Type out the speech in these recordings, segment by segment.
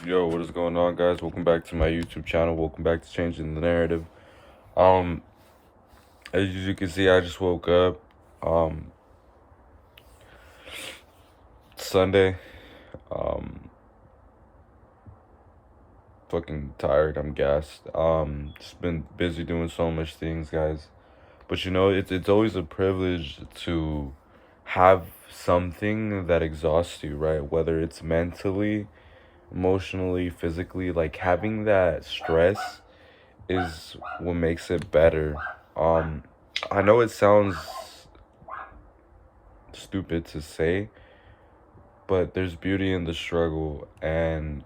Yo, what is going on, guys? Welcome back to my YouTube channel. Welcome back to Changing the Narrative. Um, as you can see, I just woke up. Um, Sunday. Um, Fucking tired. I'm gassed. Just been busy doing so much things, guys. But it's always a privilege to have something that exhausts you, right? Whether it's mentally, emotionally, physically, like having that stress is what makes it better. Um, I know it sounds stupid to say, but there's beauty in the struggle, and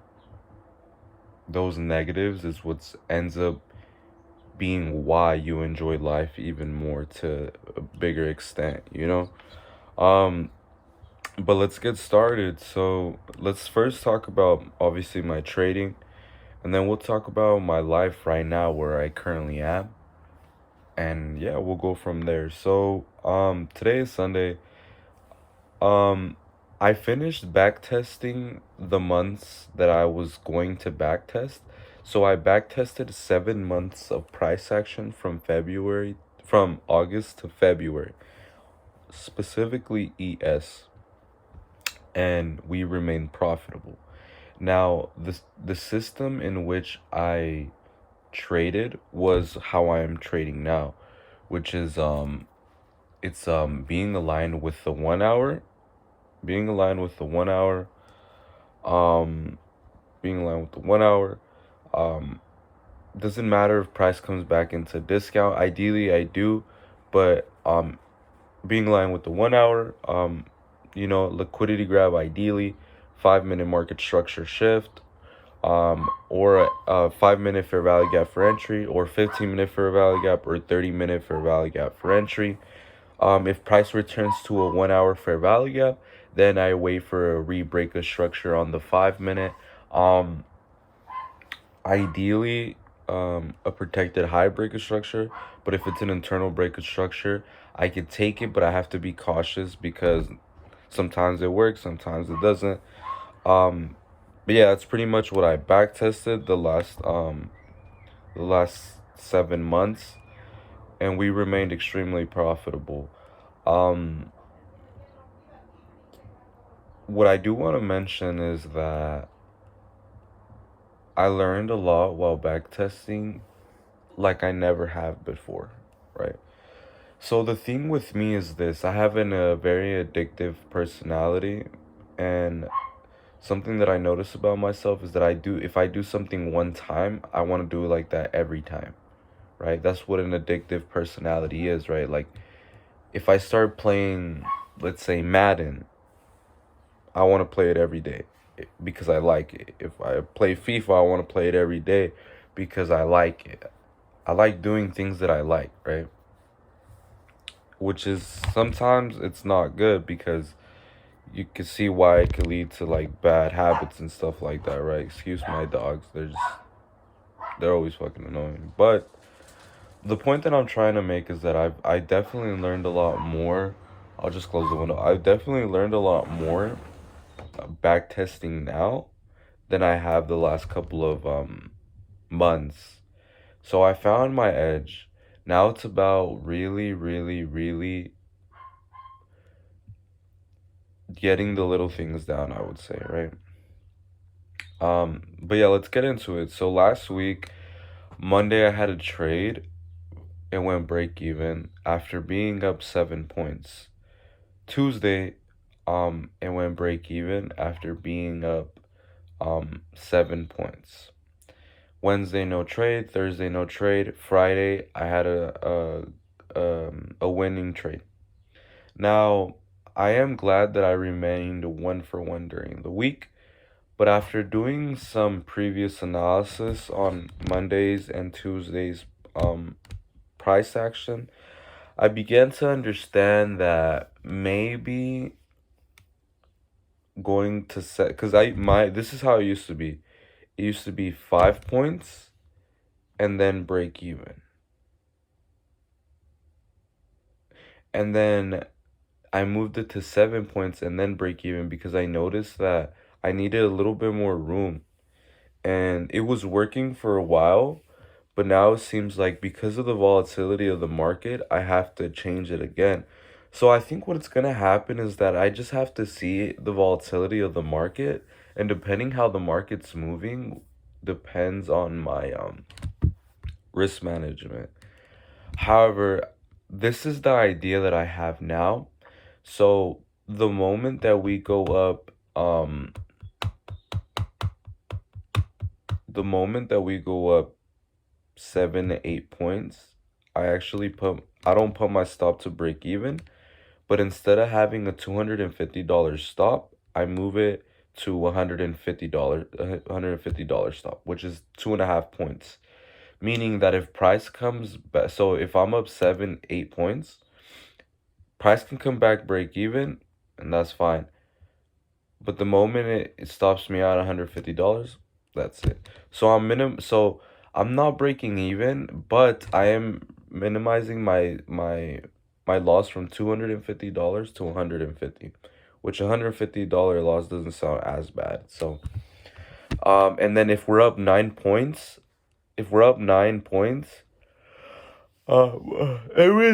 those negatives is what ends up being why you enjoy life even more to a bigger extent. Um, but let's get started. So let's first talk about obviously my trading, and then we'll talk about my life right now where I currently am. And yeah, we'll go from there. So, today is Sunday. Um, I finished back testing the months that I was going to back test. So I back tested 7 months of price action from August to February, specifically ES, and we remained profitable. Now, the system in which I traded was how I am trading now, which is it's being aligned with the 1 hour, being aligned with the 1 hour, um being aligned with the 1 hour. um doesn't matter if price comes back into discount. Ideally I do, but being aligned with the 1 hour, liquidity grab ideally, 5 minute market structure shift, or a 5 minute fair value gap for entry, or 15 minute fair value gap, or 30 minute fair value gap for entry. If price returns to a 1 hour fair value gap, then I wait for a re-break of structure on the 5 minute. Um, Ideally, a protected high break of structure, but if it's an internal break of structure, I could take it, but I have to be cautious because sometimes it works, sometimes it doesn't. Um, but yeah, that's pretty much what I back tested the last 7 months, and we remained extremely profitable. Um, what I do want to mention is that I learned a lot while backtesting like I never have before, right? So the thing with me is this: I have a very addictive personality, and something that I notice about myself is that if I do something one time, I want to do it like that every time, right? That's what an addictive personality is, right? Like if I start playing, let's say Madden, I want to play it every day because I like it. If I play FIFA, I want to play it every day because I like it. I like doing things that I like, right? Which is sometimes it's not good because you can see why it could lead to like bad habits and stuff like that, right? Excuse my dogs. They're always fucking annoying. But the point that I'm trying to make is that I definitely learned a lot more. I'll just close the window. I've definitely learned a lot more back testing now than I have the last couple of months. So I found my edge. Now it's about really, really, really getting the little things down, I would say, right? But yeah, let's get into it. So last week, Monday, I had a trade. It went break even after being up 7 points. Tuesday, it went break even after being up 7 points. Wednesday, no trade. Thursday, no trade. Friday, I had a winning trade. Now, I am glad that I remained 1 for 1 during the week, but after doing some previous analysis on Mondays and Tuesdays price action, I began to understand that maybe going to set, because this is how it used to be. It used to be 5 points and then break even. And then I moved it to 7 points and then break even because I noticed that I needed a little bit more room and it was working for a while, but now it seems like because of the volatility of the market, I have to change it again. So I think what's gonna happen is that I just have to see the volatility of the market, and depending how the market's moving, depends on my risk management. However, this is the idea that I have now. So the moment that we go up, the moment that we go up 7 to 8 points, I don't put my stop to break even, but instead of having a $250 stop, I move it to $150 stop, which is 2.5 points. Meaning that if price comes back, so if I'm up 7, 8 points, price can come back break even, and that's fine. But the moment it stops me at $150, that's it. So I'm not breaking even, but I am minimizing my loss from $250 to 150, which $150 loss doesn't sound as bad. So and then if we're up 9 points, it really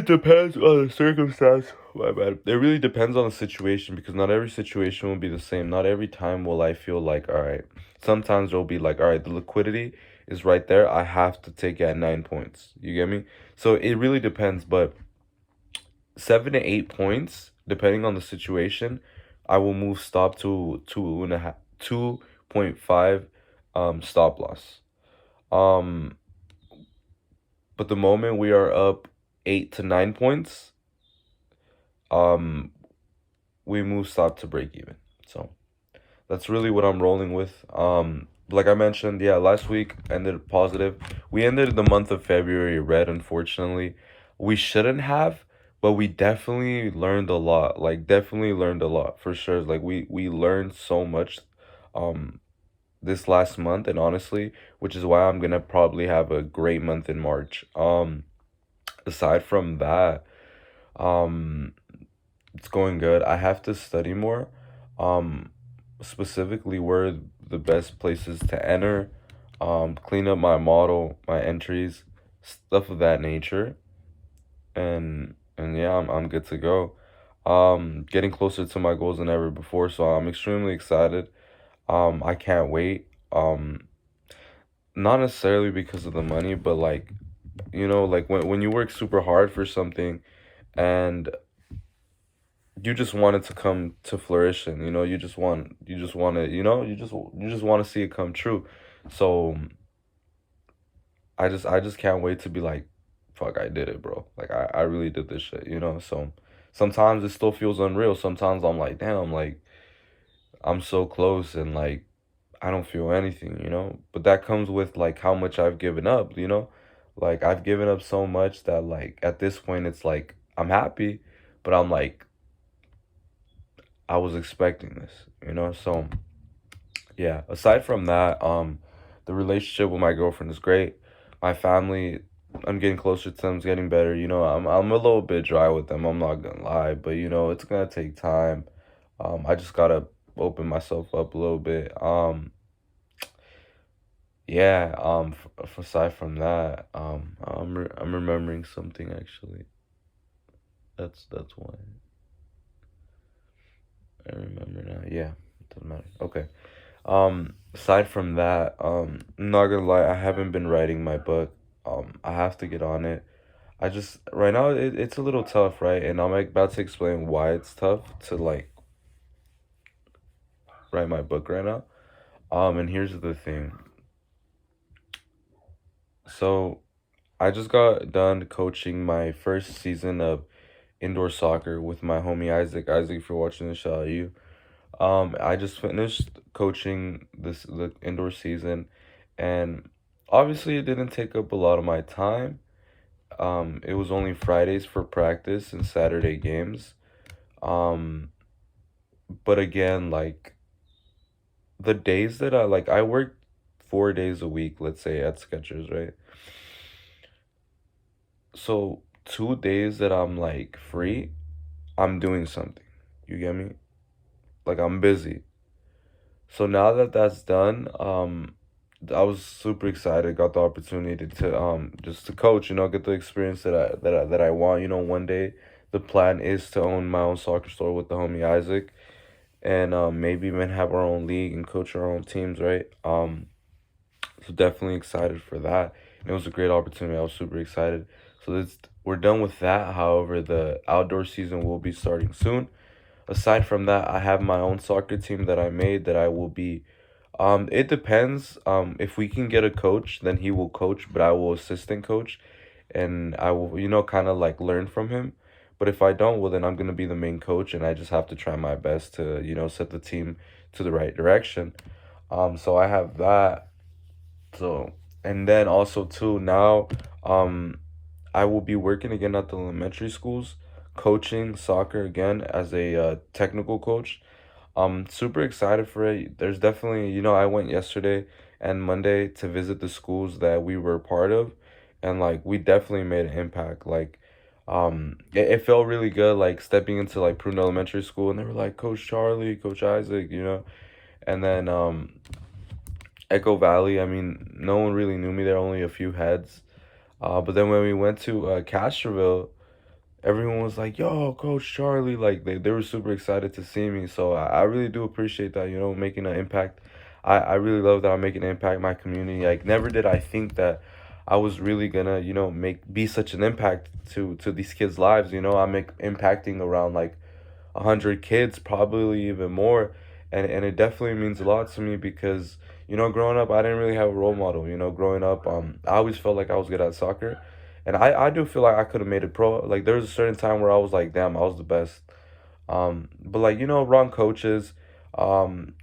depends on the circumstance. My bad. It really depends on the situation because not every situation will be the same. Not every time will I feel like, all right. Sometimes it'll be like, all right, the liquidity is right there. I have to take it at 9 points. You get me? So it really depends. But 7 to 8 points, depending on the situation, I will move stop to 2.5 stop loss. Um but the moment we are up 8 to 9 points, um we move stop to break even. So that's really what I'm rolling with. Like I mentioned, yeah, last week ended positive. We ended the month of February red, unfortunately. We shouldn't have, but we definitely learned a lot. Like definitely learned a lot for sure. Like we learned so much um this last month, and honestly, which is why I'm gonna probably have a great month in March. Aside from that, um it's going good. I have to study more. Um, Specifically where the best places to enter, clean up my model, my entries, stuff of that nature. And yeah, I'm good to go. Getting closer to my goals than ever before, so I'm extremely excited. I can't wait. Not necessarily because of the money, but like, like when you work super hard for something and you just want it to come to fruition, you just want to, you just want to see it come true. So I just can't wait to be like, fuck, I did it, bro. Like I really did this shit. So sometimes it still feels unreal. Sometimes I'm like, damn, like I'm so close, and like I don't feel anything. But that comes with like how much I've given up. Like I've given up so much that like at this point it's like I'm happy, but I'm like I was expecting this. So yeah, aside from that, the relationship with my girlfriend is great. My family, I'm getting closer to them, it's getting better. I'm a little bit dry with them, I'm not gonna lie, but it's gonna take time. I just gotta open myself up a little bit. Yeah, aside from that, I'm remembering something actually. That's why I remember now. Yeah, doesn't matter. Okay. Aside from that, I'm not gonna lie, I haven't been writing my book. I have to get on it. I just right now it's a little tough, right? And I'm like about to explain why it's tough to like write my book right now. And here's the thing. So I just got done coaching my first season of indoor soccer with my homie Isaac. Isaac, if you're watching this, shout out you. I just finished coaching the indoor season, and obviously it didn't take up a lot of my time. It was only Fridays for practice and Saturday games. Um, but again, like the days that I worked 4 days a week, let's say at Skechers, right? So 2 days that I'm like free, I'm doing something. You get me? Like I'm busy. So now that that's done, I was super excited. Got the opportunity to just to coach. Get the experience that I want. One day the plan is to own my own soccer store with the homie Isaac, and maybe even have our own league and coach our own teams. Right. So definitely excited for that. And it was a great opportunity. I was super excited. So we're done with that. However, the outdoor season will be starting soon. Aside from that, I have my own soccer team that I made that I will be. It depends. If we can get a coach, then he will coach, but I will assistant coach, and I will, kind of like learn from him. But if I don't, well, then I'm gonna be the main coach, and I just have to try my best to, set the team to the right direction. So I have that. So, and then also too now, um, I will be working again at the elementary schools, coaching soccer again as a technical coach. Super excited for it. There's definitely, I went yesterday and Monday to visit the schools that we were part of, and like we definitely made an impact. Like, it felt really good, like stepping into like Prune Elementary School, and they were like, Coach Charlie, Coach Isaac, and then Echo Valley. I mean, no one really knew me there, only a few heads. But then when we went to Castroville, everyone was like, "Yo, Coach Charlie!" Like they were super excited to see me. So I really do appreciate that. Making an impact. I really love that I'm making an impact in my community. Like never did I think that I was really gonna be such an impact to these kids' lives. I'm impacting around like 100 kids, probably even more, and it definitely means a lot to me because growing up I didn't really have a role model. Growing up, I always felt like I was good at soccer, and I do feel like I could have made it pro. Like there was a certain time where I was like, damn, I was the best. But like wrong coaches,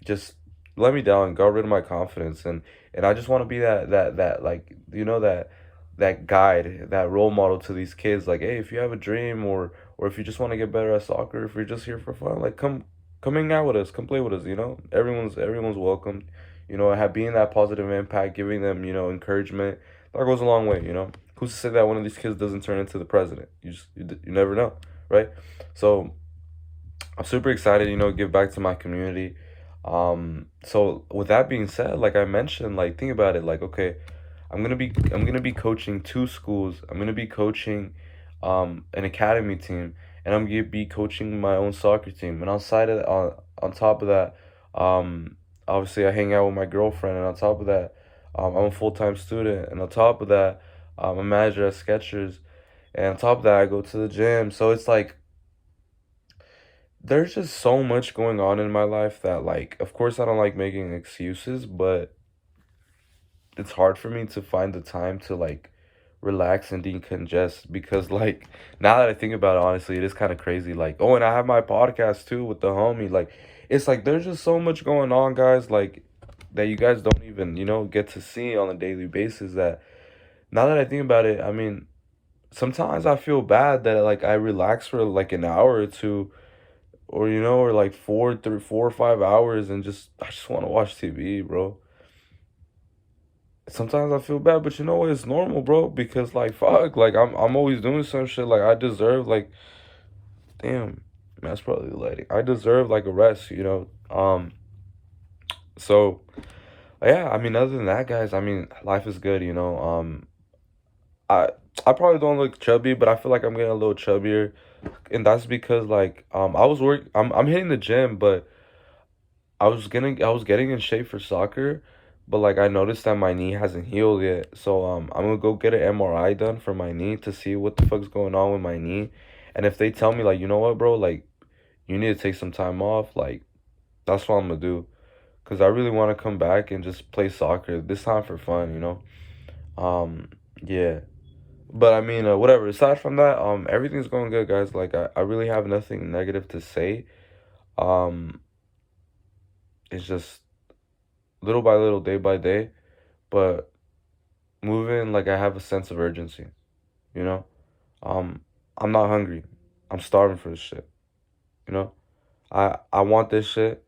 just let me down, got rid of my confidence, and I just want to be that like that guide, that role model to these kids. Like, hey, if you have a dream or if you just want to get better at soccer, if you're just here for fun, like come hang out with us, come play with us. Everyone's welcome. Have being that positive impact, giving them encouragement, that goes a long way. Who's to say that one of these kids doesn't turn into the president? You never know, right? So I'm super excited, give back to my community. So with that being said, like I mentioned, like think about it, like okay, I'm gonna be coaching two schools. I'm gonna be coaching an academy team, and I'm gonna be coaching my own soccer team. And on top of that, um obviously I hang out with my girlfriend, and on top of that, I'm a full-time student, and on top of that, I'm a manager at Skechers, and on top of that, I go to the gym. So it's like there's just so much going on in my life that like of course I don't like making excuses, but it's hard for me to find the time to like relax and decongest because like now that I think about it, honestly, it is kind of crazy. Like, oh, and I have my podcast too with the homie. Like, it's like there's just so much going on, guys, like that you guys don't even, get to see on a daily basis. That now that I think about it, I mean, sometimes I feel bad that like I relax for like an hour or two, or or like 4 or 5 hours, and I just want to watch TV, bro. Sometimes I feel bad, but you know what? It's normal, bro. Because like fuck, like I'm always doing some shit. Like I deserve like damn, that's probably the lighting. I deserve like a rest, So yeah, I mean, other than that, guys, I mean, life is good, I I probably don't look chubby, but I feel like I'm getting a little chubbier, and that's because like I'm hitting the gym, but I was getting in shape for soccer, but like I noticed that my knee hasn't healed yet. So I'm gonna go get an MRI done for my knee to see what the fuck's going on with my knee. And if they tell me like, you know what, bro, like you need to take some time off, like that's what I'm gonna do. Cause I really wanna come back and just play soccer, this time for fun. Um yeah. But I mean, whatever. Aside from that, everything's going good, guys. Like I really have nothing negative to say. Um, it's just little by little, day by day. But moving, like I have a sense of urgency, you know? Um, I'm not hungry. I'm starving for this shit, you know? I want this shit.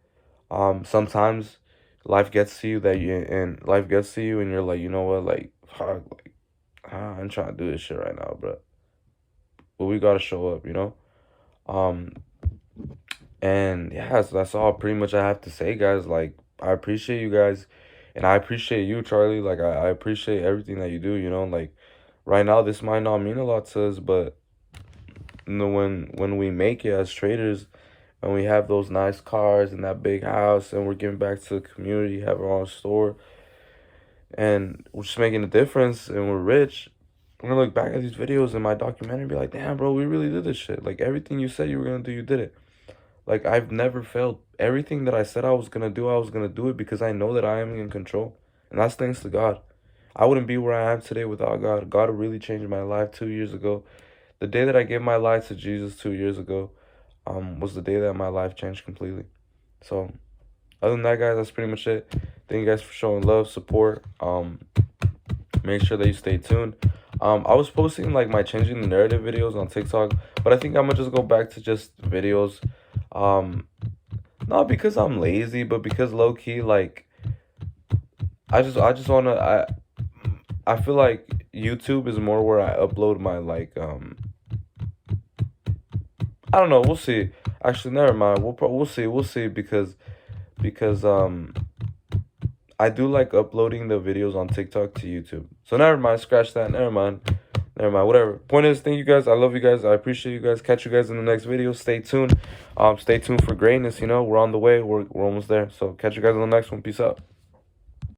Sometimes life gets to you and you're like, you know what, like, fuck, like, I'm trying to do this shit right now, bro. But we gotta show up, you know? Um, and yeah, so that's all pretty much I have to say, guys. Like, I appreciate you guys. And I appreciate you, Charlie. Like I appreciate everything that you do, you know, like right now this might not mean a lot to us, but you know, when we make it as traders and we have those nice cars and that big house and we're giving back to the community, have our own store, and we're just making a difference and we're rich, we're gonna look back at these videos in my documentary and be like, damn, bro, we really did this shit. Like everything you said you were gonna do, you did it. Like I've never failed. Everything that I said I was gonna do, I was gonna do it because I know that I am in control. And that's thanks to God. I wouldn't be where I am today without God. God really changed my life 2 years ago. The day that I gave my life to Jesus 2 years ago, was the day that my life changed completely. So other than that, guys, that's pretty much it. Thank you guys for showing love, support. Make sure that you stay tuned. I was posting like my changing the narrative videos on TikTok, but I think I'm gonna just go back to just videos. Um, Not because I'm lazy, but because low key, like I just wanna I feel like YouTube is more where I upload my like I don't know, we'll see. Actually, never mind. We'll see because I do like uploading the videos on TikTok to YouTube. So never mind, scratch that. Never mind. Never mind. Whatever. Point is, thank you guys. I love you guys. I appreciate you guys. Catch you guys in the next video. Stay tuned. Stay tuned for greatness. You know, we're on the way. We're almost there. So catch you guys in the next one. Peace out.